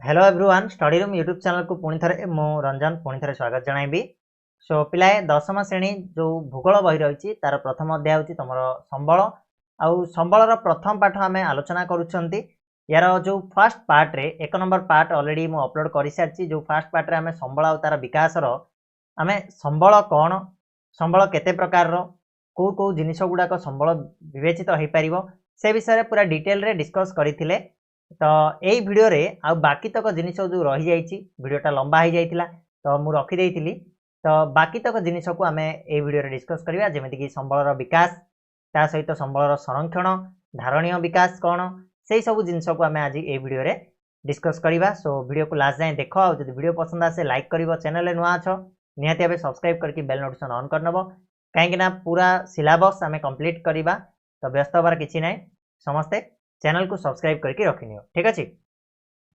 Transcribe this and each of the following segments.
Hello everyone study room YouTube channel को पुणी थे मु रंजन पुणी थे स्वागत जनइबी। सो पिलाए दशम श्रेणी जो भूगोल बही रही तार प्रथम अध्याय हूँ तुम संबल आउ संबलर प्रथम पाठ आम आलोचना करुँच। यार जो फास्ट पार्ट रे एक नंबर पार्ट ऑलरेडी मु अपलोड कर सारी। जो फास्ट पार्ट रे आम संबल आ तार विकास आम संबल कौन संबल केते प्रकार कौ कौ जिनिस गुड़ाक संबल विवेचित हो पार से विषय में पूरा डिटेल रे डिस्कस करथिले। तो यही भिडियो रे आ बाकी तक जिनिस जो रही जाइए भिडियोटा लंबा हो जाइए तो मुझे रखीदी। तो बाकी तक जिनिस को आम ये भिडियो डिस्कस करवा जमीक संबलर विकास ता सहित संबलर संरक्षण धारणीय विकास कौन से सब जिनिस को आम आज ये भिडियो डिस्कस करवा। सो भिडियो को लास्ट जाए देख आदि भिडियो पसंद आसे लाइक कर चैनल नुआ अछ निहाती भाव सब्सक्राइब करके बेल नोटिफिकेशन ऑन करनब कहीं पूरा सिलेबस आम कंप्लीट करवा। तो व्यस्त हबार किसी ना समस्ते चैनल को सब्सक्राइब करके रखिनियो ठीक अच्छे।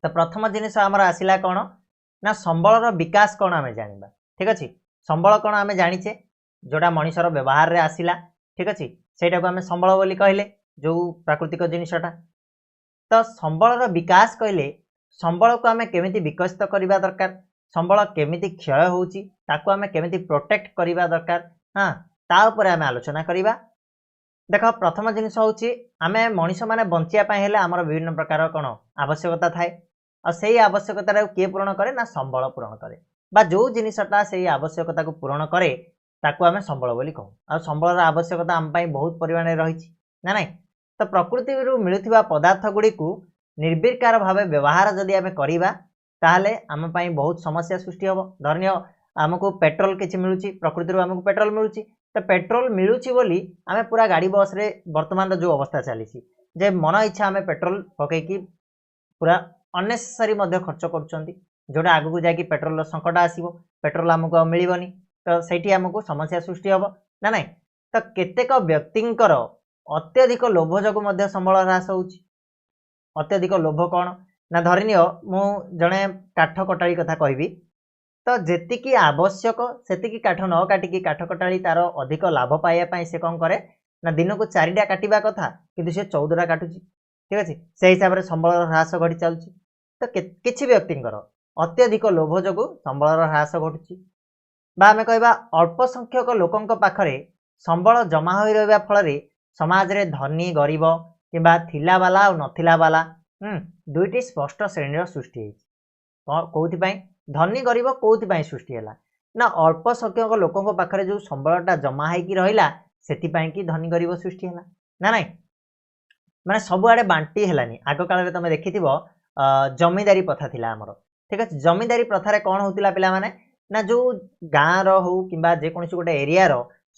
तो प्रथम जिनिस आमर आसला कौन ना संबलर विकास कौन आम जाना ठीक अच्छे। संबल कौन आम जानीचे जोटा मनीषर व्यवहार रे आसला ठीक अच्छे सेटा को आम संबल बोली कहले जो प्राकृतिक जिनिसटा। तो संबलर विकास कहले संबल को आम केमिति विकसित करवा दरकार संबल केमिति क्षय होउची ताकू आम केमिति प्रोटेक्ट करवा दरकार हाँ ता ऊपर आम आलोचना करवा। देख प्रथम जिनिस हूँ आम मनीष मैंने बचापी आमर विभिन्न प्रकार कौन आवश्यकता थाए और से आवश्यकता किए पूरण करे ना संबल पूरण करे बा जो जिनसटा से आवश्यकता को पूरण करे ताकू आम संबल बोली कहूँ। आ संबलर आवश्यकता आम बहुत परिमाण रही ना ना। तो प्रकृति मिलुवा पदार्थ गुड़ी को निर्विकार भाव व्यवहार जदि आम करवा ताहले आम बहुत समस्या सृष्टि हम। धरनीय आमको पेट्रोल किसी मिलूँ प्रकृति आमको पेट्रोल मिलूँ तो पेट्रोल मिलूची बोली आमे पूरा गाड़ी बस रे वर्तमान जो अवस्था चली जे मन इच्छा आमे पेट्रोल पकईकी पूरा अनेसेसरी खर्च करुँच जोटा आगु को जाकि पेट्रोल संकट आसो पेट्रोल आमको मिलबनी तो सेठी आमको समस्या सृष्टि हम ना ना। तो केतेक व्यक्तिंकर अत्यधिक लोभ जो संबल ह्रास हो अत्यधिक लोभ कौन ना धरिनियो मु जड़े काठ कटाड़ी कथा कहबी तो जेतिकी आवश्यक सेतिकी काठ न काटिकी काठ कटाड़ी तार अधिक लाभ पाइबा से कौन करे ना दिन को 4टा काटिबा कथा किंतु से 14टा काटुची ठीक अच्छे से हिसाब से संबल ह्रास घटी चलुची। तो किछि व्यक्तिंकर अत्यधिक लोभ जो संबल ह्रास घटुची बा आमे कहबा अल्प संख्यक लोकंक पाखरे संबल जमा होई रहबा फल समाज रे धनी गरीब किंबा थिला बाला और नथिला बाला दुईटी स्पष्ट श्रेणी सृष्टि होती धनी गरीब कौन सृष्टि है ना अल्प संख्यक लोकों पाखे जो संबलटा जमा होगी रहा से कि धनी गरीब सृष्टि है ना ना माने सबुआड़े बांटी है। आग काल तुम देखि जमीदारी प्रथा थिला आमर ठीक अच्छे। जमीदारी प्रथार कौन होता पिला माने ना जो गाँव हो कि जेकोसी गोटे एरिया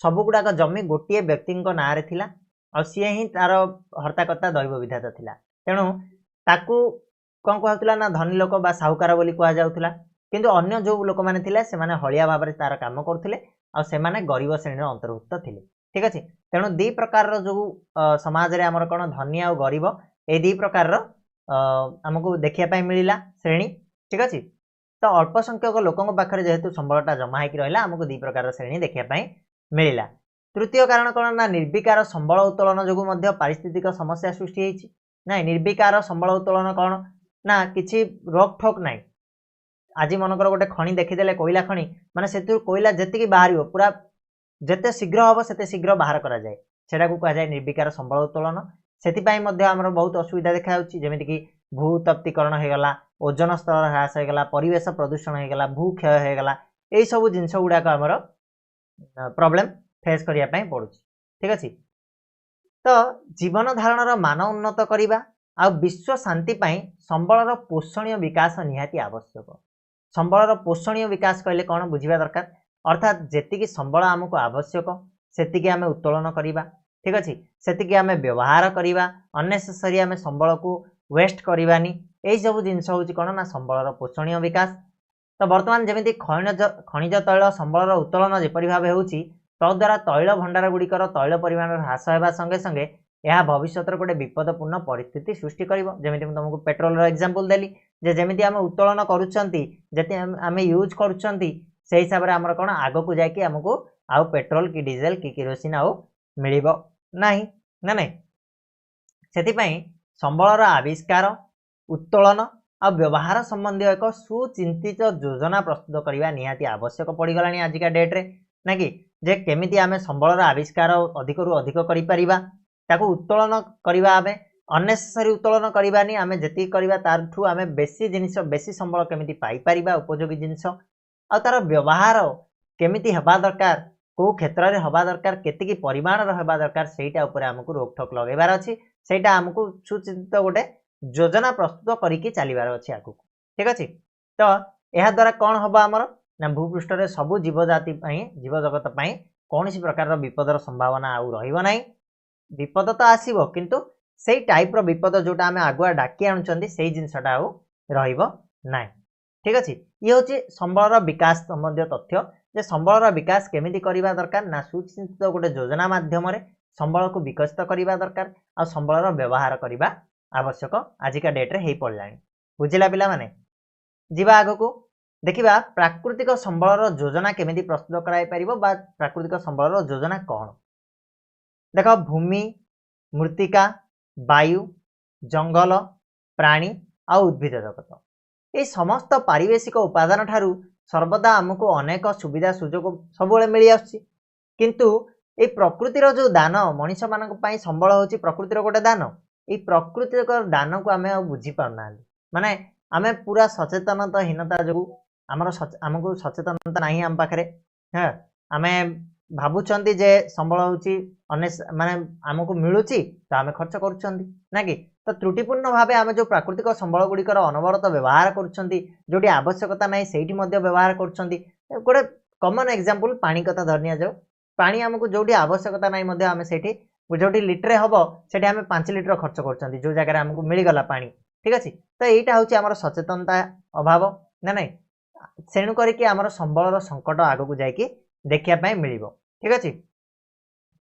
सबुगुड़ाक जमी गोटे व्यक्ति ना रे थिला और सी ही तार हर्ताकर्ता दैव विधाता थिला तेणु ताकू कौन कहला ना धनी लोक बा साहुकार बोली कह जाउथला किंतु अन्य जो लोक मैंने थिले से माने हलिया भाव में तार काम करथिले आ से माने गरीब श्रेणी अंतर्भुक्त थिले ठीक अच्छे। तेणु दी प्रकार जो समाज रे आमर कौन धनी आ गरीब ए दी प्रकार आमको देखिया मिलला श्रेणी ठीक अच्छे। तो अल्प संख्यक लोकों पाखे जेहेतु संबलटा जमा होकर रहा आमको दी प्रकार श्रेणी देखिया मिलला। तृतीय कारण कौन ना निर्विकार संबल उत्तोलन जो पारिस्थितिक समस्या सृष्टि होती ना निर्विकार संबल उत्तोलन कौन ना किसी रोक ठोक ना। आज मनकर गोटे खଣି देखीदे कोईला खଣି माने से कोईला जी बाहर पूरा जिते शीघ्र हम से शीघ्र बाहर कराए सेटा को कहुए निर्विकार संबल उत्तोलन। से आमर बहुत असुविधा देखा जमीक भूतप्तीकरण होगला ओजन स्तर ह्रास होगला परिवेश प्रदूषण होगला भू क्षय होगला यही सब जिनस गुड़ाक आमर प्रॉब्लम फेस करने पड़ू ठीक अच्छे। तो जीवन धारणर मान उन्नत करवा आ विश्व शांति संबलर पोषणीय विकास निहाती आवश्यक। संबलर पोषणीय विकास कहले कौन बुझा दरकार अर्थात जेतिकी संबल आमको आवश्यक सेतिकी आमे उत्तोलन करवा ठीक अच्छे सेतिकी आमे व्यवहार करवा अनेसेसरी आमे संबल को वेस्ट करवानी यही सब जिनस हूँ कौन ना संबलर पोषणीय विकास। तो बर्तमान जमी खनिज तैल संबलर उत्तोलन जेपरी भाव होउची तद्वारा तैल भंडार गुड़िकर तैल परिमाण ह्रास होगा संगे संगे यह भविष्य गोटे विपदपूर्ण परिस्थिति सृष्टि करमी तुमको पेट्रोल एग्जांपल देली जे जमी आम उत्तोलन करें यूज करुँच से हिसाब से आमर कौन आग को जाकि आमको आउ पेट्रोल कि डीजेल कि केरोसिन आउ मिल ना ना नहीं से संबलर आविष्कार उत्तोलन आ व्यवहार संबंधी एक सुचिंतित योजना प्रस्तुत करने निहाती आवश्यक पड़गला आजिका डेट्रे ना कि जे केमिति आमे संबलर आविष्कार अधिक रु अधिक करिपरिबा उत्तोलन करवा आमे अनेसेसरी उत्तोलन करवानी आमे जेति करवा तारठू आमे बेसी जिनिस बेसी संबल केमिति पाई परिबा उपयोगी जिनिस आ तार व्यवहार केमिति हेबा दरकार को क्षेत्र में हवा दरकार केतिकी परिमाण हवा दरकार सेटा ऊपर हमको रोकठोक लगेबार अछि सेटा हमको सुचिंतित गोटे योजना प्रस्तुत करिकी चलीबार अछि आगु ठीक अछि तो यह द्वारा कौन हम आमर ना भूपृष्ठ रे सबु जीवजाति जीव जगत पई कौन प्रकार विपदर संभावना आउ रहिबो नाही विपद तो आसीबो किंतु सेई टाइप रो विपद जोटा आमे आगुआ डाकी आनुचंदी सेई जिंसटा आउ रहिबो नाही ठीक अछि ये होची संबलर विकास संबंधी तथ्य जे संबलर विकास केमिति करिबा दरकार ना सुचिंतित गोटे योजना माध्यम रे संबल को विकसित करिबा दरकार आ संबलर व्यवहार करिबा आवश्यक आजिका डेट रे हेई पड़लानी बुझिला पिला माने जीवा आगो को देखिबा प्राकृतिक संबलर योजना केमिति प्रस्तुत कराई परिबो बा प्राकृतिक संबलर योजना कोन देखो भूमि मृत्तिका वायु जंगल प्राणी आ उद्भिद जगत ये समस्त पारिवेशिक उपादान ठारू सर्वदा आमको अनेक सुविधा सुजोग सब मिली आसुछि किंतु ये प्रकृतिर जो दान मनीष मानक पई संबल होछि प्रकृतिर गोटे दान ये प्रकृतिक दान को आमे बुझी पारना माने आमे पूरा सचेतनताहीनता जो आमको सचेतनता नहीं आम पाखरे हाँ आमे भावुचंदी जे संबल होछि माने आमको मिलुछि तो आमे खर्च करूछंदी ना कि तो त्रुटिपूर्ण भाव आम जो प्राकृतिक संबल गुड़िकर अनवरत व्यवहार करुँच जोटी आवश्यकता ना से व्यवहार कर गोटे कमन एग्जांपल पानी कथा धरनी जाऊ पानी आमको जोटी आवश्यकता ना आम से जो लिट्रे हम से आम 5 लिटर खर्च कर जो जगह आमको मिलगला पानी ठीक अच्छे तो यहाँ हूँ आम सचेतनता अभाव ना ना तेणु करके संबलर संकट आग को जाकि देखापी मिल ठीक अच्छे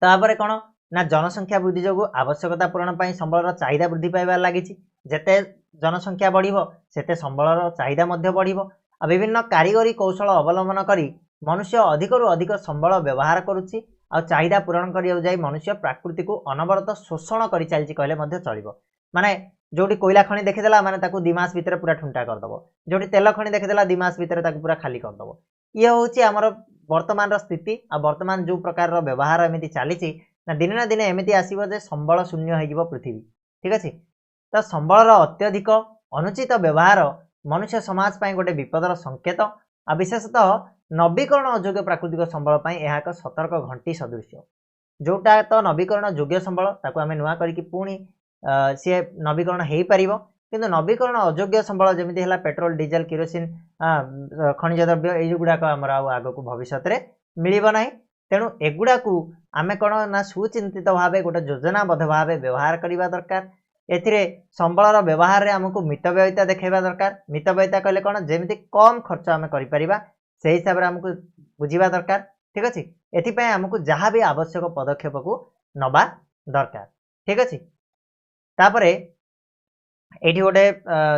तापर कौन ना जनसंख्या वृद्धि जो आवश्यकता पूरण पर संबलर चाहिदा वृद्धि पाइबार लगी जेते जनसंख्या बढ़िबो सेते संबलर चाहिदा मध्य बढ़िबो आ विभिन्न कारीगरी कौशल अवलंबन करी मनुष्य अधिक रु अधिक संबल व्यवहार करुच्ची आ चाहिदा पूरण करिया जाई मनुष्य प्रकृति को अनवरत शोषण करि चलछि कहले मध्य चलिबो माने जोटी कोयला खनि देखिदेला माने ताकू 2 मास भितर पूरा ठुंटा करदबो जोटी तेल खनि देखिदेला 2 मास भितर ताकू पूरा खाली करदबो ये होछि हमर वर्तमान रो स्थिति आ वर्तमान जो प्रकार रो व्यवहार एमिति चलीछि ना दिन एमिति आसीबो जे संबल शून्य हो पृथ्वी ठीक अच्छे तो संबलर अत्यधिक अनुचित व्यवहार मनुष्य समाज पाई गोटे विपदर संकेत आ विशेषतः नवीकरण अयोग्य प्राकृतिक संबल पाई यह एक सतर्क घंटी सदृश जोटा तो नवीकरण योग्य संबल ताकू आमे नुआ करिकि पुणी सी नवीकरण हो पार किंतु नवीकरण अयोग्य संबल जमीती है पेट्रोल डीजेल किरोसिन खनिज द्रव्य युगुड़ाक आमर आग को भविष्य में मिल ना तेणु एगुड़ा को आमे कौन ना सुचिंतित भाव गोटे योजनाबद्ध भाव व्यवहार करने दरकार एथिरे संबलर व्यवहार रे आमको मितव्ययिता देखा दरकार मितव्ययिता कहले कौन जमी कम खर्च आम कर से हिसाब से आमको बुझा दरकार ठीक अच्छे एथिपाई आमको जहाँ भी आवश्यक पदक्षेप को नबा दरकार ठीक अच्छे तापरे एठी गोटे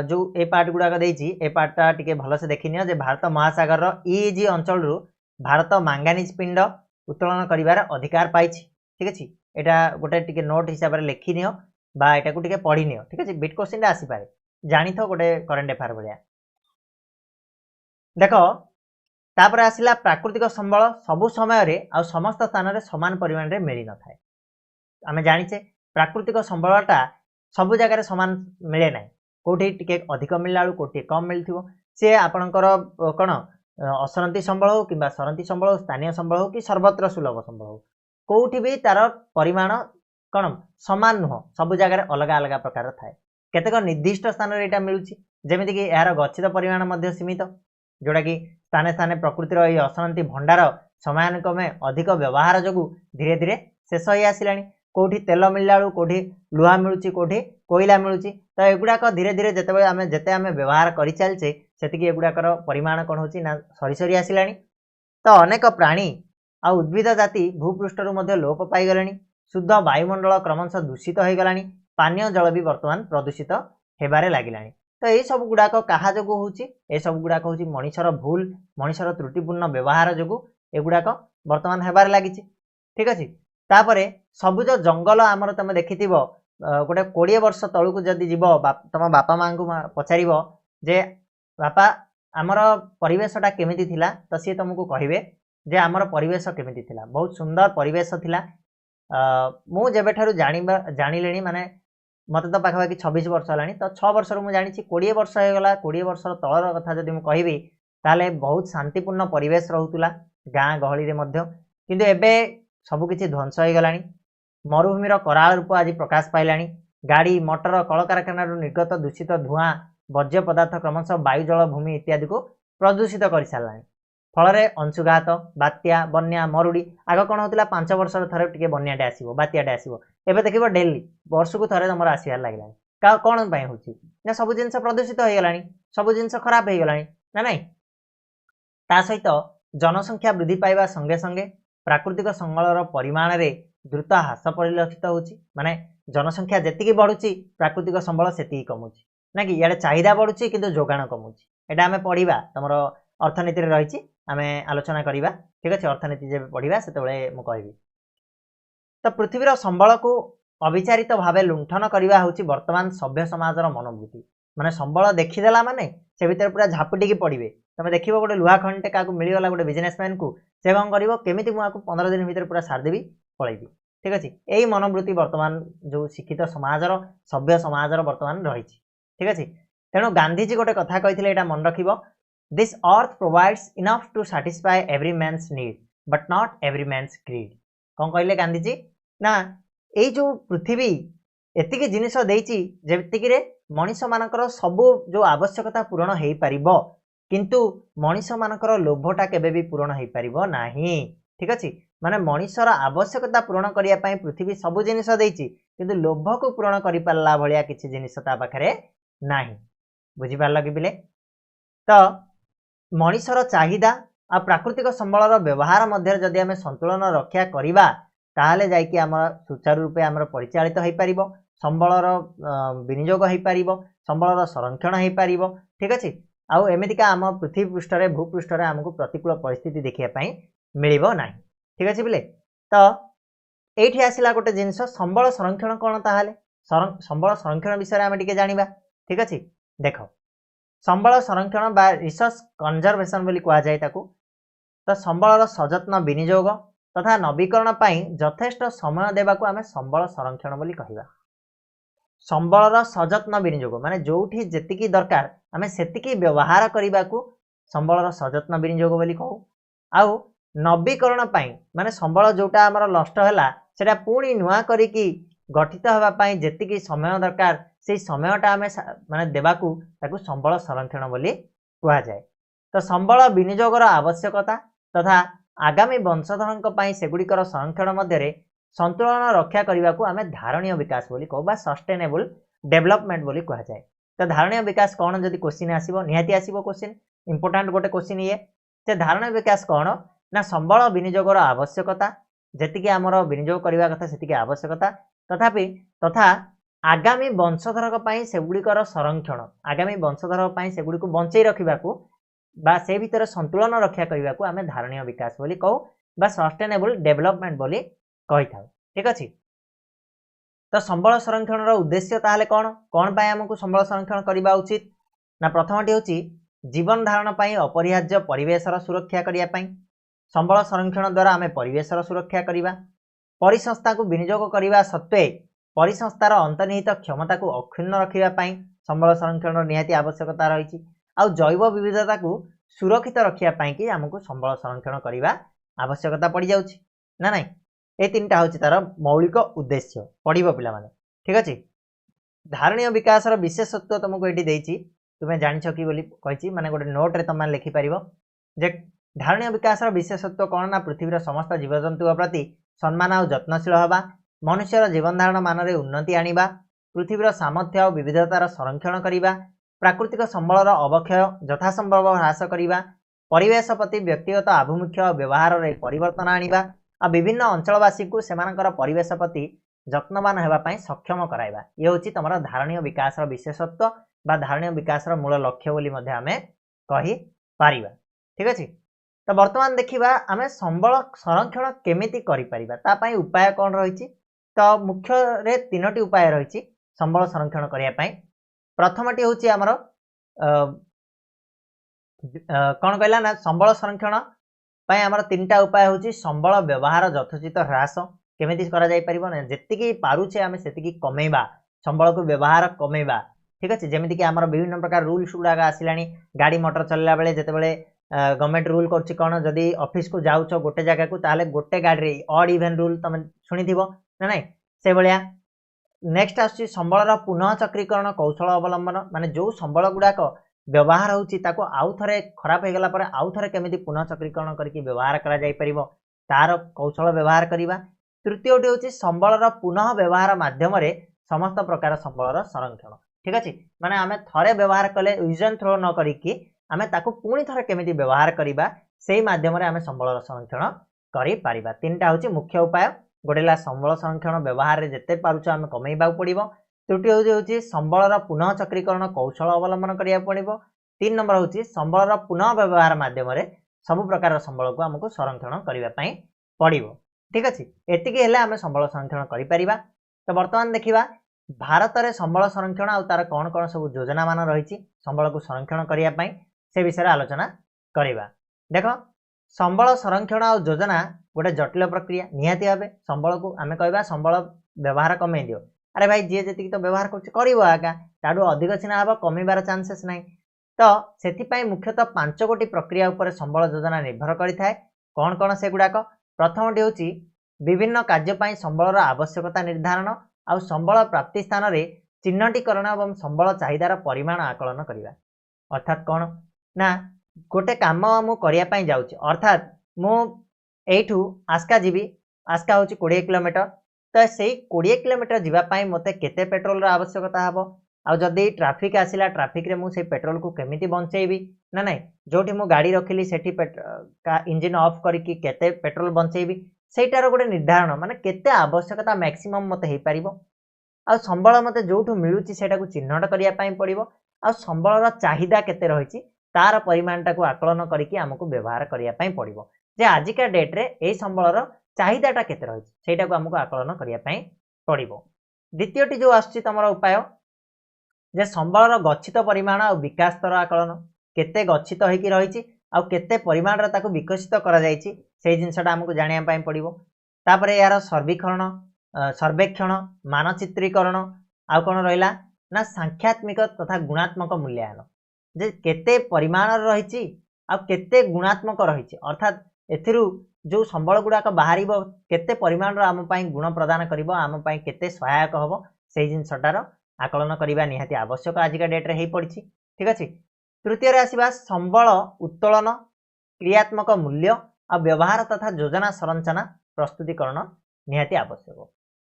जो ए पार्ट गुड़ाक ए पार्टा टिके भलसे देखिनियो जे भारत महासागर ईईजी अंचल रु भारत मांगानीज पिंड उत्तोलन करिवार अधिकार पाइछि ठीक अछि एटा गोटे टिके नोट हिसाब रे लेखि नियो बा एटा को टिके पढ़ी नियो ठीक अछि बिट क्वेश्चन आसी पारे जानि थो गोटे करंट अफेयर भलिया देखो तापर आसिला प्राकृतिक संबल सबु समय रे आ समस्त स्थान रे समान परिमाण रे मिली न थाए आमे जानिचे प्राकृतिक संबलटा सब जगह समान मिले ना कोठी टिके अधिक मिलला कोठी कम मिलथिबो से आपणकर कौन असरंती संबल हो कि सरंती संबल हो स्थानीय संबल हो कि सर्वत्र सुलभ संबल हो कौटी भी तार परिमाण कौन समान नुह सब जगह अलग अलग प्रकार थाए केतेक निर्दिष्ट स्थान रे एटा मिलुछि जेमिति कि यार गच्छित परिमाण मध्य सीमित जोड़ा कि स्थाने स्थाने प्रकृतिर ये असरंती भंडार समयानुक्रमे अधिक व्यवहार जोगु धीरे धीरे शेष हो आसिलानी कोठी तेल मिलला कोठी लुहा मिलुछि कोठी कोयला मिलुछि तो एगुड़ाक धीरे धीरे जेते आमे व्यवहार करि चलछे सेतिकी एगुड़ाकर परिमाण कौन होछि ना सरी सरी आसिलानी तो अनेक प्राणी आ उद्भिद जाति भूपृष्ठरु मध्य लोप पाई गलेनी शुद्ध वायुमंडल क्रमशः दूषित हो गलानी पानीय जल भी वर्तमान प्रदूषित हेबारे लागिलानी तो ये सब गुड़ाक कहा जोगु होछि ए सब गुड़ाक होछि मनुष्यर भूल मनुष्यर त्रुटिपूर्ण व्यवहार जोगु एगुड़ाक वर्तमान हेबारे लागिछि ठीक अछि तापरे सबुज जंगल आमर तुम देखिथिबो गोटे 20 वर्ष तलू को जदि जीव तुम बापा माँ को पचार जे बापा आमर परिवेशटा केमिति थिला तो सी तुमको कहे जे आमर परिवेश केमिति थिला बहुत सुंदर परिवेश थिला मु जेबेठारु जानिलेनी माने मते तो पाखापाखि 26 वर्ष है तो 6 वर्ष मुझे जानी 20 वर्ष हो गला 20 वर्ष तलर कथा जदि मुझे कहबी ताले बहुत शांतिपूर्ण परिवेश रोला गाँ गहली किंतु एबे सबकिछि ध्वंस हो गलानी मरुभूमिर कराल रूप आज प्रकाश पाइलानी गाड़ी मोटर कलकारखाना निर्गत दूषित धुआं वर्ज्य पदार्थ क्रमशः वायु जल भूमि इत्यादि को प्रदूषित कर सारा फल अंशुघात बात्या बन्या मरुड़ी आग कौन होता 5 वर्ष थे टे बन्याटे आसो बात्याटे आसो एवं देख डेली वर्ष को थे तुम आसबार लगे कौन हो सब जिन प्रदूषित हो गलानी सब जिन खराब हो गलानी ना नहीं ता सहित जनसंख्या वृद्धि पाइबा संगे संगे प्राकृतिक संबलर परिमाण रे द्रुत ह्रास परिलक्षित होची माने जनसंख्या जेतिकी बढ़ुची प्राकृतिक संबल सेतिकी कमुची ना कि इयाडे चाहिदा बढ़ुची किंतु जोगाण कमुची एटा आमे पढ़िबा तमरो अर्थनीति रे रहिची आमे आलोचना करिबा ठीक अछि अर्थनीति जे पढ़िबा सेतेबेले मु कहबी तो पृथ्वीर संबल को अविचारित भावे लुंठन करवा होची वर्तमान सभ्य समाजर मनोवृत्ति माने संबल देखीदेला माने से भितर पूरा झापुटी पड़े तुम देख गोटे लुहा खंडे क्या मिलगला गोटे बिजनेसमैन को से कौन कर केमी मुझे 15 दिन भितर पूरा सारदेवी पलैबी ठीक अच्छे यही मनोवृत्ति वर्तमान जो शिक्षित समाजर सभ्य समाजर वर्तमान रही ठीक अच्छे तेणु गांधीजी गोटे कथा कही मन रख this earth provides enough to satisfy every man's need but not every man's greed कौन कहले गांधीजी ना यही जो पृथ्वी एतिकी जिनिस देइची जेतिकी मनीष मानकर सबू जो आवश्यकता पूरण हो पार किंतु मनीष मानकर लोभटा केबे भी पूरण हो पार नाही ठीक अच्छे माने मनीषर आवश्यकता पूरण करने पृथ्वी सबू जिनिस देइची किंतु लोभ को पूरण कर पारा भाया किसी जिनिस ता पाखरे नाही बुझिपार कि बिले तो मनीषर चाहिदा आ प्राकृतिक संबलर व्यवहार मध्य जदि आम संतुलन रक्षा करवा ताहले जाइकी आम सुचारू रूपे आम परिचालित हो पार संबलर विनियोग हो पार संबलर संरक्षण हो पार ठीक अच्छे आउ एमतीका आम पृथ्वी पृष्ठ भूपृष्ठ आमको प्रतिकूल परिस्थिति देखापी मिल ना ठीक अच्छे बोले तो ये आसला गोटे जिनस संबल संरक्षण कौन ताहले संबल संरक्षण विषय आम टे जाना ठीक अच्छे देख संबल संरक्षण बा रिसोर्स कंजर्वेशन बोली कह जाए तो संबलर सजत्न विनियोग तथा नवीकरण यथेष्ट समय देवाक आम संबल संरक्षण बोली कहवा संबलर सजत्न विनियोग माने जोठी जेतिकी दरकार आम सेतिकी व्यवहार करने को संबलर सजत्न विनियोग बोली कहू आउ नवीकरण माने संबल जोटा आमर नष्ट है सेटा पुणी नुआ करिकी गठित होगापाई जेतिकी समय दरकार से समयटा आम माने देवाकू ताकू संबल संरक्षण बोली कह जाए तो संबल विनियोगर आवश्यकता तथा आगामी वंशधर सेगुड़िकर संरक्षण मध्य संतुलन रक्षा करने को आम धारणीय विकास बोली कहू सस्टेनेबल डेवलपमेंट बोली कह जाए तो धारणीय विकास कौन जदि क्वेश्चन आसो निहाती आसो क्वेश्चन इंपोर्टाट गोटे क्वेश्चन ये से धारणीय विकास कौन ना संबल विनियोगर आवश्यकता जेतिकी आमर विनियोग करने कथा सेतिकी आवश्यकता तथापि तथा आगामी वंशधर सेगुड़िकर संरक्षण आगामी वंशधर सेगुड़ी बंचई रखा से भितर संतुलन रक्षा करने को आम धारणीय विकास बोली कहू बा सस्टेनेबल डेवलपमेंट बोली कही था ठीक अच्छे तो संबल संरक्षण उद्देश्य ताहले कौन कौन पाए आमको संबल संरक्षण करने उचित ना प्रथमटी हूँ जीवन धारण अपरिहार्य परिवेशर सुरक्षा करने संबल संरक्षण द्वारा आम परिवेशर सुरक्षा करवा परिसंस्था को विनियोग करने सत्वे परिसंस्थार अंतर्निहित क्षमता को अक्षुण्ण रखापी संबल संरक्षण निहाती आवश्यकता रही आउ जैव विविधता को सुरक्षित रखापी कि आमको संबल संरक्षण करने आवश्यकता पड़ जाऊँ ना नहीं ये तीन टा हूँ तार मौलिक उद्देश्य पढ़ पिला माने ठीक अच्छे धारणीय विकास विशेषत्व तुमको ये तुम्हें जान कि बोली कही माने गोटे नोट्रे तुम लिखिपर जे धारणीय विकास विशेषत्व कौन ना पृथ्वीर समस्त जीवजंतु प्रति सम्मान और जत्नशील हवा मनुष्यर जीवन धारण मान उन्नति आनिबा पृथ्वीर सामर्थ्य और विविधतार संरक्षण करने प्राकृतिक संबलर अवक्षय यथासंभव ह्रास करने परिवेश प्रति व्यक्तिगत आभिमुख्य और व्यवहार में परिवर्तन आनिबा आ विभिन्न अंचलवासी को सेमानकर परिवेश प्रति जत्नवान होगापी सक्षम कराइबा ये हूँ तुम धारणीय विकास विशेषत्व बा धारणीय विकास मूल लक्ष्य बोली आम कही पारिबा ठीक अच्छे तो वर्तमान देखा आम संबल संरक्षण केमिति करि परिबा तापाई उपाय कौन रही तो मुख्य तीनोटी उपाय रही संबल संरक्षण करने प्रथमटी हूँ आमर कौन कहला ना संबल संरक्षण ପାଇଁ ଆମର ତିନିଟା ଉପାୟ ହେଉଛି ସମ୍ବଳ ବ୍ୟବହାର ଯଥୋଚିତ ହ୍ରାସ କେମିତି କରାଯାଇପାରିବ ନା ଯେତିକି ପାରୁଛେ ଆମେ ସେତିକି କମେଇବା ସମ୍ବଳକୁ ବ୍ୟବହାର କମେଇବା ଠିକ ଅଛି ଯେମିତିକି ଆମର ବିଭିନ୍ନ ପ୍ରକାର ରୁଲ୍ସ ଗୁଡ଼ାକ ଆସିଲାଣି ଗାଡ଼ି ମଟର ଚଲେଇଲା ବେଳେ ଯେତେବେଳେ ଗଭର୍ଣ୍ଣମେଣ୍ଟ ରୁଲ୍ କରୁଛି କ'ଣ ଯଦି ଅଫିସକୁ ଯାଉଛ ଗୋଟେ ଜାଗାକୁ ତାହେଲେ ଗୋଟେ ଗାଡ଼ିରେ ଅଡ୍ ଇଭେନ୍ ରୁଲ୍ ତମେ ଶୁଣିଥିବ ନା ନାଇଁ ସେଇଭଳିଆ ନେକ୍ସଟ ଆସୁଛି ସମ୍ବଳର ପୁନଃ ଚକ୍ରୀକରଣ କୌଶଳ ଅବଲମ୍ବନ ମାନେ ଯେଉଁ ସମ୍ବଳ ଗୁଡ଼ାକ ବ୍ୟବହାର ହେଉଛି ତାକୁ ଆଉ ଥରେ ଖରାପ ହେଇଗଲା ପରେ ଆଉ ଥରେ କେମିତି ପୁନଃ ଚକ୍ରୀକରଣ କରିକି ବ୍ୟବହାର କରାଯାଇପାରିବ ତାର କୌଶଳ ବ୍ୟବହାର କରିବା ତୃତୀୟଟି ହେଉଛି ସମ୍ବଳର ପୁନଃ ବ୍ୟବହାର ମାଧ୍ୟମରେ ସମସ୍ତ ପ୍ରକାର ସମ୍ବଳର ସଂରକ୍ଷଣ ଠିକ ଅଛି ମାନେ ଆମେ ଥରେ ବ୍ୟବହାର କଲେ ୟୁଜ୍ ଆଣ୍ଡ ଥ୍ରୋ ନ କରିକି ଆମେ ତାକୁ ପୁଣି ଥରେ କେମିତି ବ୍ୟବହାର କରିବା ସେଇ ମାଧ୍ୟମରେ ଆମେ ସମ୍ବଳର ସଂରକ୍ଷଣ କରିପାରିବା ତିନିଟା ହେଉଛି ମୁଖ୍ୟ ଉପାୟ ଗୋଟେ ହେଲା ସମ୍ବଳ ସଂରକ୍ଷଣ ବ୍ୟବହାରରେ ଯେତେ ପାରୁଛ ଆମେ କମେଇବାକୁ ପଡ଼ିବ ତୃତୀୟ ହେଉଛି ସମ୍ବଳର ପୁନଃ ଚକ୍ରୀକରଣ କୌଶଳ ଅବଲମ୍ବନ କରିବାକୁ ପଡ଼ିବ 3 ନମ୍ବର ହେଉଛି ସମ୍ବଳର ପୁନଃ ବ୍ୟବହାର ମାଧ୍ୟମରେ ସବୁ ପ୍ରକାର ସମ୍ବଳକୁ ଆମକୁ ସଂରକ୍ଷଣ କରିବା ପାଇଁ ପଡ଼ିବ ଠିକ ଅଛି ଏତିକି ହେଲେ ଆମେ ସମ୍ବଳ ସଂରକ୍ଷଣ କରିପାରିବା ତ ବର୍ତ୍ତମାନ ଦେଖିବା ଭାରତରେ ସମ୍ବଳ ସଂରକ୍ଷଣ ଆଉ ତାର କ'ଣ କ'ଣ ସବୁ ଯୋଜନା ମାନ ରହିଛି ସମ୍ବଳକୁ ସଂରକ୍ଷଣ କରିବା ପାଇଁ ସେ ବିଷୟରେ ଆଲୋଚନା କରିବା ଦେଖ ସମ୍ବଳ ସଂରକ୍ଷଣ ଆଉ ଯୋଜନା ଗୋଟେ ଜଟିଳ ପ୍ରକ୍ରିୟା ନିହାତି ଭାବେ ସମ୍ବଳକୁ ଆମେ କହିବା ସମ୍ବଳ ବ୍ୟବହାର କମେଇ ଦିଅ अरे भाई जी जी तो व्यवहार करगा ताडू अधिक सीना हम कमिबार चांसेस ना तो से मुख्यतः 5 गोटी प्रक्रिया उपर संबल योजना निर्भर करें कौन कौन से गुड़ाक प्रथमटी हूँ विभिन्न कार्य संबलर आवश्यकता निर्धारण आउ संबल प्राप्ति स्थान में चिन्हटीकरण और संबल चाहिदार परिमाण आकलन करवा अर्थात कौन ना गोटे काम मुझे जाऊँगी अर्थात मुठू आस्का जीवी आस्का हूँ 20 किलोमीटर तो सही 20 किलोमीटर जीवाई मत केते पेट्रोल आवश्यकता हम आदि ट्राफिक आसला ट्राफिक रे मुझे पेट्रोल को केमिति बंचेबी ना ना जो गाड़ी रखिली से इंजिन ऑफ करके केते पेट्रोल बंचेबी सेटार गोटे निर्धारण माने केते आवश्यकता मैक्सिमम मत हो पार आ संबल मत जो मिलूँ से चिन्हट करने पड़ो आ संबलर चाहिदा केते रही तार परिमाणटा को आकलन करके आमको व्यवहार करने पड़ो जे आजिका डेट्रे यही संबलर चाहिदाटा केते रही सेटा को आमको आकलन करने पड़ो द्वितीयटी जो आसुची तुम उपाय जे संबलर गच्छित परिमाण और विकास स्तर आकलन केते गच्छित होइकी रही आ केते परिमाण ताको विकसित करा जायछि से जिनसटा आमको जानिया पड़ो तापर यार सर्वेक्षण मानचित्रीकरण आ कौन रहा ना सांख्यात्मिक तथा गुणात्मक मूल्यांकन जे केते परिमाण रही आ केते गुणात्मक रही अर्थात एथिरु जो संबल गुड़ाक बाहर केते परिमाण आम गुण प्रदान कर आम केते सहायक हम से जिनसटार आकलन करने निहाती आवश्यक आजिका डेट्रे हो पड़ी ठीक अच्छे तृतीय आसवा संबल उत्तोलन क्रियात्मक मूल्य और व्यवहार तथा योजना संरचना प्रस्तुतिकरण निहाती आवश्यक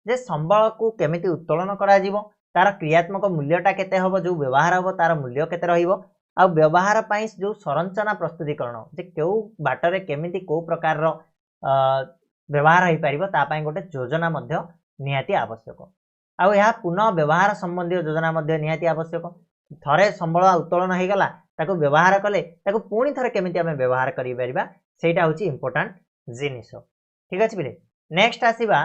जे संबल को केमिति उत्तोलन करा जीवो तार क्रियात्मक मूल्यटा केते हबो जो व्यवहार हबो तार मूल्य केते रहिबो आ व्यवहार पाई जो संरचना प्रस्तुतिकरण जे क्यों बाटरे केमिति को प्रकार व्यवहार हो पार तापाई गोटे योजना मध्य निहाती आवश्यक आउ यह पुनः व्यवहार संबंधी योजना मध्य निहाती आवश्यक थरे संबल उत्तोलन हो गला ताको व्यवहार कले ताको पुणी थरे केमिति आमे व्यवहार करि परिबा सेटा होची इंपोर्टेंट जिनिस ठीक अछि बिले नेक्स्ट आसीबा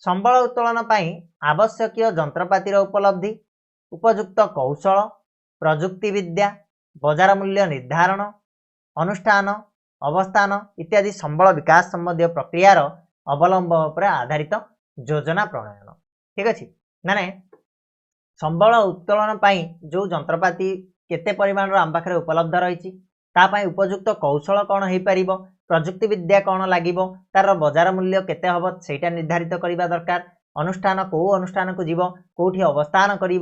संबल उत्तोलन पाई आवश्यकीय जंत्रपातिर उपलब्धि उपयुक्त कौशल प्रजुक्ति विद्या बजार मूल्य निर्धारण अनुष्ठान अवस्थान इत्यादि संबल विकास संबंधी प्रक्रियार अवलंबन पर आधारित योजना प्रणयन ठीक अच्छे माने संबल उत्तोलन पाई जो जंत्रपाति केते परिमाण आम पाखे उपलब्ध रही उपयुक्त कौशल कौन हो पार प्रजुक्ति विद्या कौन लगे तार बजार मूल्य केते हम सेटा निर्धारित करने दरकार अनुष्ठान कौ अनुष्ठान को जीव कौटी अवस्थान कर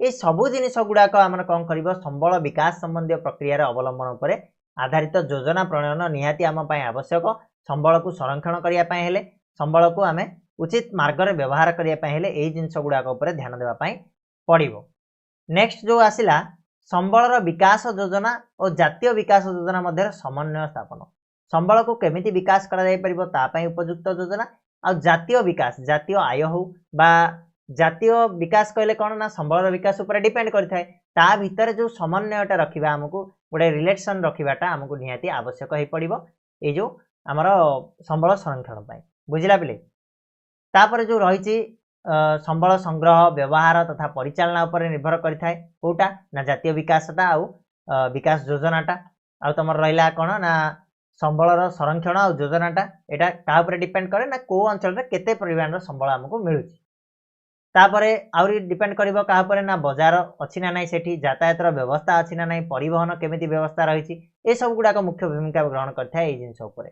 ये सबू जिनिस गुड़ाक आम कौन कर संबल विकास संबंधी प्रक्रियार अवलंबन पर आधारित योजना प्रणयन निहाती आम आवश्यक संबल को संरक्षण करने संबल को आम उचित मार्ग में व्यवहार करने जिनस गुड़ाक ध्यान देवाई पड़ो नेक्स्ट जो आसला संबलर विकास योजना और जातीय विकास योजना मध्य समन्वय स्थापन संबल को केमिति विकास करा उपयुक्त योजना आ जातीय विकास जातीय आय हो बा जातीय विकास कहले कौन ना संबलर विकास उपर डिपेंड करता है ता भितर जो समन्वयटा रखा आमको गोटे रिलेशन रखाटा आमको निहाती आवश्यक हो पड़ो ये जो आमर संबल संरक्षण बुझला पिले तापर जो रही संबल संग्रह व्यवहार तथा परिचालना उपर निर्भर करिथाय कोटा ना जातीय विकासटा आउ विकास योजनाटा आ तुम रहा कौन ना संबलर संरक्षण आ योजनाटा एटा का ऊपर डिपेंड करे ना को अंचल रे केते परिमाण संबल हमको मिलुची तापरे आउरी डिपेंड करिवो का ऊपर ना बाजार अछि ना नाही सेठी यातायातर व्यवस्था अछि ना नाही परिवहन केमिति व्यवस्था रहिछि ए सब गुडा मुख्य भूमिका ग्रहण करथाय ए जिंस ऊपर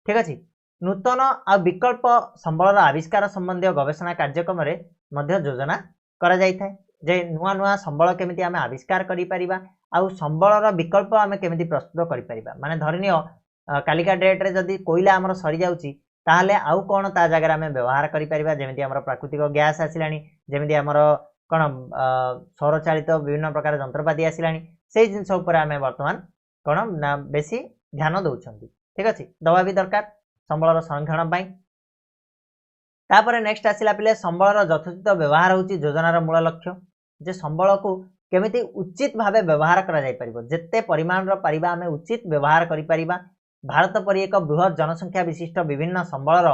ठीक अछि नूतन आ विकल्प संबलर आविष्कार संबंधी गवेषणा कार्यक्रम रे मध्य योजना करा जाइथाय जे नुआ नुआ संबल केमिति आमे आविष्कार करि परिबा आ संबलर विकल्प आमे केमिति प्रस्तुत करि परिबा माने धरिनियो कालिका डेट रे जदी कोइला हमर सरी जाउची ताहले आउ कोन ता जगह आमे व्यवहार करि परिबा जेमिति हमर प्राकृतिक गैस आसिलानी जेमिति हमर कोन सौर चालित विभिन्न प्रकार यंत्रपाती आसिलानी सेही जिंस ऊपर आमे वर्तमान कोन ना बेसी ध्यान दउछंती ठीक अछि दवा भी दरकार संबलर संरक्षण पाई तापरे नेक्स्ट आसिला पिले संबलर यथोचित व्यवहार होची योजनार मूल लक्ष्य जे संबल को केमिति उचित भावे व्यवहार करा जाय परिबो जेते परिमाण रो परिबा आमे उचित व्यवहार करि परिबा भारत परि एक बृहत जनसंख्या विशिष्ट विभिन्न संबलर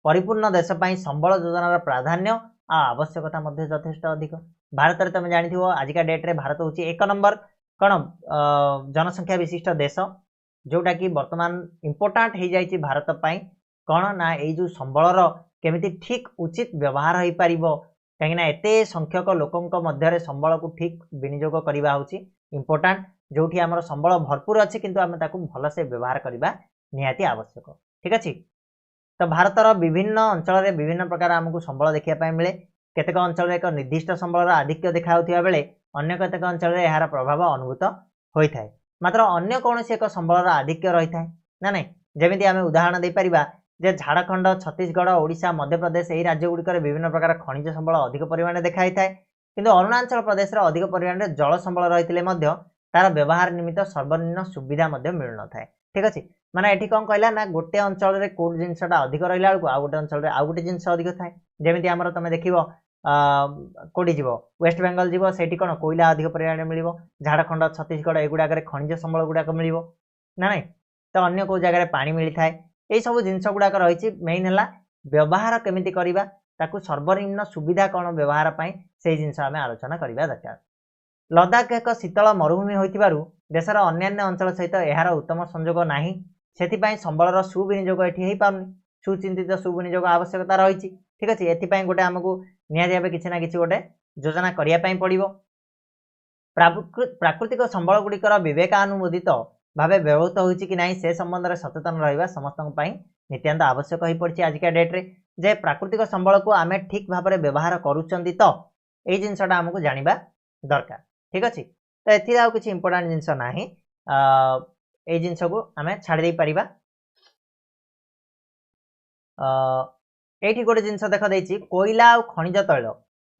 परिपूर्ण देश पाई संबल योजनार प्राधान्य आ आवश्यकता मध्ये यथेष्ट अधिक भारत रे तमे जानिथिबो आजिका डेट रे भारत होची एक नंबर कोन जनसंख्या विशिष्ट देश जोटा कि वर्तमान इंपोर्टेंट हो जाइए भारत पाई कौन ना ये जो संबलर केमिति ठीक उचित व्यवहार हो पारिबो कहीं एते संख्यक लोकों मध्य संबल को ठीक विनियोग करवा होची इंपोर्टेंट जोठी आमर संबल भरपूर अच्छी किंतु आमे ताकू भल से व्यवहार करवा निहाती आवश्यक ठीक अच्छे तो भारतर विभिन्न अंचल रे विभिन्न प्रकार आमको संबल देखा मिले केतेक अंचल एक निर्दिष्ट संबलर आधिक्य देखा बेले अन्य केतेक अंचल यार प्रभाव अनुभूत होता है मात्र अन्य कौन एक संबलर आधिक्य रही है ना नहीं जमी आम उदाहरण दे पारिबा जे झारखंड छत्तीसगढ़ ओडिशा मध्यप्रदेश यही राज्य गुड़िक विभिन्न प्रकार खनिज संबल अधिक परिमाण देखाई थाए किंतु अरुणाचल प्रदेश रे अधिक परिमाण जल संबल रही तार व्यवहार निमित्त सर्वनिम्न सुविधा मिल न था ठीक अच्छे माने एठी कौन कहला ना गोटे अंचल रे कोड जिनसटा अधिक रहिला बेलको आ गोटे अंचल रे आ गोटे जिनस अधिक थाए जेमिति हमर तमे देखिबो कोडी जीवो वेस्ट बेंगल जीवो सेठी कोन कोयला अधिक परिमाण मिलिबो झारखंड छत्तीसगढ़ एगुडा करे खनिज संबल गुडा मिलिबो ना नहीं तो अन्य को जगह पानी मिली थाए ए सब जिनस गुडा रही मेन है व्यवहार केमिति करिबा ताकू सर्वनिम्न सुविधा कौन व्यवहार पाई से जिनस आमे आलोचना करबा दरकार लद्दाख एक शीतल मरुभूमि होइतिबारु देशर अन्यान्य अंचल सहित यार उत्तम संजोग नाही सेथिपाई संबलर सुविनियोग एठी हेई पाउनी सुचिंतित सुविनियोग आवश्यकता रही ठीक अच्छे एथिपाई गोटे आमको निहाती किसी ना किसी गोटे योजना करने पड़ो प्राकृतिक संबल गुड़िकर विवेकानुमोदित भाव व्यवहृत होती कि नहीं से संबंध में सचेतन रहा समस्त नित्यान्त आवश्यक हो पड़ी आजिका डेट्रे जे प्राकृतिक संबल को आम ठीक भाव में व्यवहार करुँच तो ये जिनसा आमको जाना दरकार ठीक अच्छे तो ये आउ कि इंपोर्टाट जिनस ना ये जिनस को आम छाड़ी पारिबा ये गोटे जिनस देख देती कोयला और खनिज तैल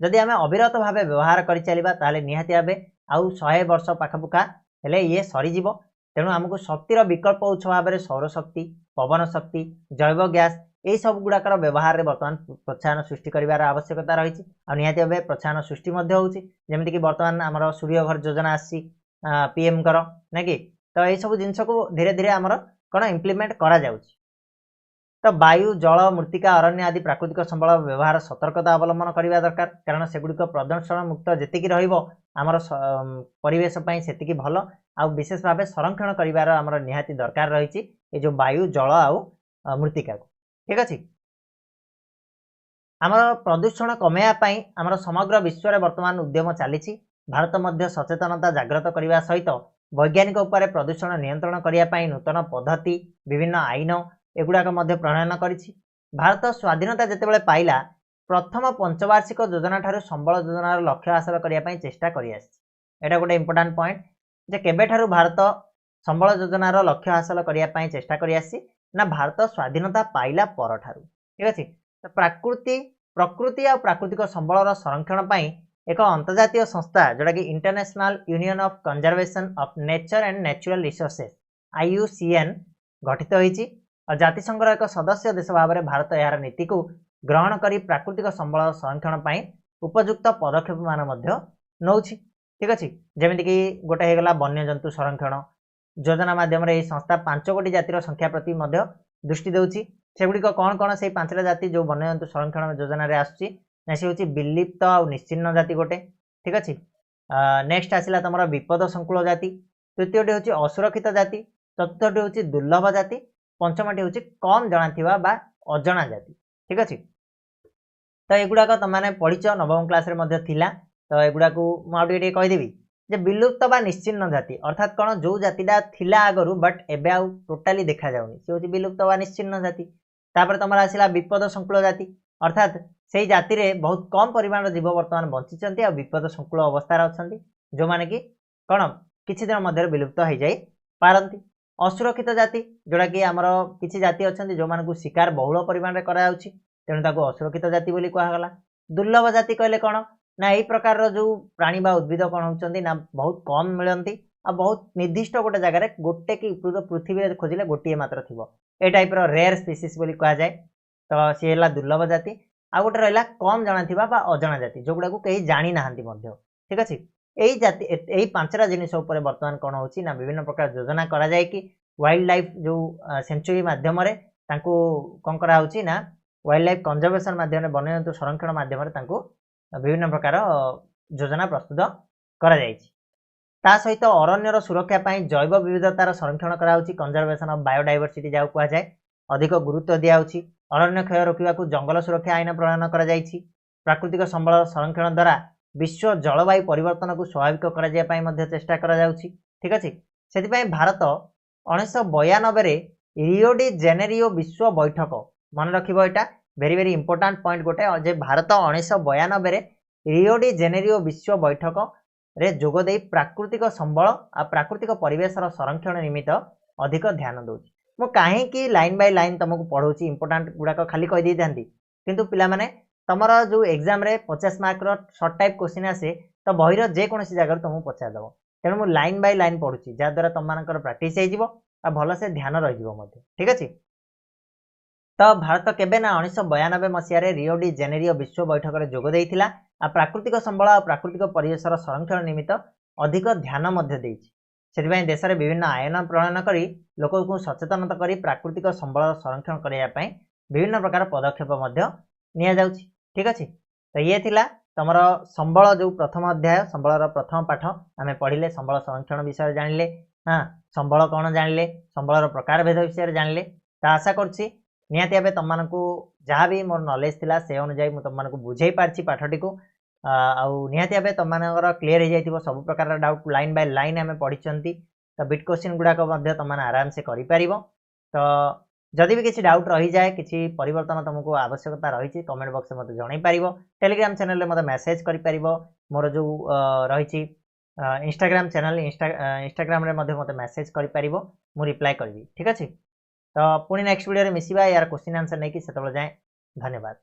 जदि आम अविरत भाव व्यवहार कर चलवा ताले निहाती भाव आउ 100 वर्ष पाखापुखा हेले ये सरीजीव तेणु आमको शक्तिर विकल्प उत्स भाव में सौर शक्ति पवन शक्ति जैव गैस यही सब गुड़ाकर व्यवहार में बर्तमान प्रोत्साहन सृष्टि करार आवश्यकता रही निहाती भाव प्रोत्साहन सृष्टि जमीक बर्तमान आमर सूर्यघर योजना आसी पीएम कर ना कि तो यही सब जिनस को धीरे धीरे आमर कौन इम्प्लीमेंट करा जाउछि तो वायु जल मृत्तिका अरण्य आदि प्राकृतिक संबल व्यवहार सतर्कता अवलंबन करने दरकार कारण सेगुड़िक प्रदूषण मुक्त जी रमर परिवेश से भल आ विशेष भाव संरक्षण करार आमर निहाती दरकार रही ये जो वायु जल आउ मृत्तिका को ठीक अच्छे आमर प्रदूषण कमेवाई आमर समग्र विश्व में वर्तमान उद्यम चली भारत मध्य सचेतनता जागृत करने सहित वैज्ञानिक उपर प्रदूषण नियंत्रण करने नूतन पद्धति विभिन्न आईन एगुड़ाक प्रणयन करिछि भारत स्वाधीनता जितेबाला पाइला प्रथम पंचवार्षिक योजना ठारू संबल योजनार लक्ष्य हासिल करने चेष्टा करा गोटे इंपोर्टाट पॉइंट जे केबेठारू भारत संबल योजनार लक्ष्य हासिल करने चेष्टा ना भारत स्वाधीनता पाइला पर ठारू ठीक अच्छे तो प्रकृति और प्राकृतिक संबलर संरक्षण एक अंतर्जातीय संस्था जोटा कि international union of conservation of nature and natural resources IUCN गठित होइछि और जातिसंघर एक सदस्य देश भाव में भारत यार नीति को ग्रहण करी प्राकृतिक संबल संरक्षण उपयुक्त पदक्षेप मान नौछि ठीक अच्छे जमीक गोटे होगा वन्यजंतु संरक्षण योजना माध्यम संस्था 5 कोटी जातिर संख्या प्रति दृष्टि देउछि सेगुड़िक कौन कौन से 5टा जाति जो वन्यजंतु संरक्षण योजना आसुछि ना सी हूँ विलिप्त आ निश्चिन्न जाति गोटे ठीक अच्छे। नेक्स्ट आसला तुम विपद संकुल जाति, तृतीयटी हूँ असुरक्षित जाति, चतुर्थटी हूँ दुर्लभ जाति, पंचमटी हूँ कम जनाथिबा अजଣା जाति ठीक अच्छे। तो एगुड़ाक तुमने पढ़ीच नवम क्लास रे थिला, तो एगुड़ा मुझे कहीदेवी जे विलुप्त बा निश्चिन्न जाति अर्थात कौन जो जातिटा थिला आगरू बट एबे आउ टोटाली देखा जाउनी से हूँ विलुप्त बा निश्चिन्न जाति। तापर तुम आसला विपद संकुल जाति अर्थात से जाति रे बहुत कम परिमाण जीव बर्तमान बंची आ विपद संकुल अवस्था अच्छा जो मैंने कि कौन किसी दिन मध्य विलुप्त हो जाई पारंती। असुरक्षित जाति जोड़ा कि आमर किसी जाति अच्छा जो मानक शिकार बहुल परिमाण में करा तेणु ताको असुरक्षित जाति बोली कहगला। दुर्लभ जाति कहले कौन ना यही प्रकार जो प्राणी बा उद्भिद कौन होती ना बहुत कम मिलती आ बहुत निर्दिष्ट गोटे जगह गोटे कि पृथ्वी में खोजिले गोटे मात्र थी ए टाइप रेयर स्पीसीज बोली कह जाए। तो सी है दुर्लभ जाति आ गोटे रहा कम जनाथिबा बा अजଣା जाति जोगुड़ा को कहीं जानी नाहांती मध्य ठीक अच्छे। यही जाति यही पांचटा जिनिस उपर बर्तमान कौन होची ना विभिन्न प्रकार योजना करा जाए कि वाइल्ड लाइफ जो सेंचुरी माध्यम कौन करा ना वाइल्ड लाइफ कंजर्वेशन माध्यम वन्यजंतु संरक्षण माध्यम विभिन्न प्रकार योजना प्रस्तुत करा जायछि। ता सहित अरण्यर सुरक्षा पाई जैव विविधतार संरक्षण कराउछि कंजर्वेशन ऑफ बायोडायवर्सिटी जाउ कुआ जाए अधिक गुरुत्व दियाउछि। अरण्य क्षय रोकवा जंगल सुरक्षा आईन प्रणयन करा जायछि। प्राकृतिक संबल संरक्षण द्वारा विश्व जलवायु परिवर्तन को स्वाभाविक करा जाय पाई मध्ये चेष्टा करा जाउछि ठीक अछि। सेति भारत 1992 रे रियो डी जेनेरियो विश्व बैठक मन रखिबो एटा वेरी वेरी इंपोर्टेंट पॉइंट गोटे जे भारत 1992 रे रियो डी जेनेरियो विश्व बैठक रे जोग देई प्राकृतिक संबल आ प्राकृतिक परिवेशर संरक्षण निमित्त अधिक ध्यान दउछि। मो काहे कि लाइन बाय लाइन तुमको पढ़ौछि इंपोर्टेंट गुडाक खाली कहि दै थांती किंतु पिला माने तमर जो एग्जाम रे 50 मार्क रो शॉर्ट टाइप क्वेश्चन आसे तो बहिर जे कोनोसी जगह तुमको पचार दबो तेणु मो लाइन बाय लाइन पढ़ुछि जा द्वारा तुम मानकर प्रैक्टिस हो आ भल से ध्यान रहिबो मध्ये ठीक अछि। तो भारत केबे ना 1992 मसीह रियो डी जेनेरियो विश्व बैठक में जोग देइथिला आ प्राकृतिक संबल और प्राकृतिक परिवेशर संरक्षण निमित्त अधिक ध्यान मध्य देइछि। सेतिबाई देश में विभिन्न आयन प्रणयन करी लोक को सचेतनता करी प्राकृतिक संबल संरक्षण करने विभिन्न प्रकार पदक्षेप मध्य निया जाउछि ठीक अछि। तो ये थिला तमर संबल जो प्रथम अध्याय संबलर प्रथम पाठ आमे पढ़िले संबल संरक्षण विषय जानिले हाँ संबल कौन जानिले संबलर प्रकार भेद विषय जानिले। तो आशा करछि निहाती भावे तुम मानकु जहाँ भी मोर नॉलेज थिला से अनुसार मुझे तुम मानकु बुझाई पारछि पाठटी को निहाती भावे तुम मानकर क्लियर हो जाइथिबो सब प्रकार डाउट लाइन बाय लाइन आमे पढ़िचंती। तो बिट क्वेश्चन गुड़ाक तुम माने आराम से करि परिबो। तो जदि भी किसी डाउट रही जाए किसी परिवर्तन तुमको आवश्यकता रही कमेंट बॉक्स में मत जणाई पारिबो। टेलीग्राम चैनल में मत मेसेज करि परिबो। मोर जो रही इंस्टाग्राम चैनल इंस्टाग्राम रे मत मेसेज करि परिबो मु रिप्लाई करबी ठीक अछि। तो पुणी नेक्स्ट वीडियो रे मिसिबा यार क्वेश्चन आंसर नहीं कि सेतबेले जाए धन्यवाद।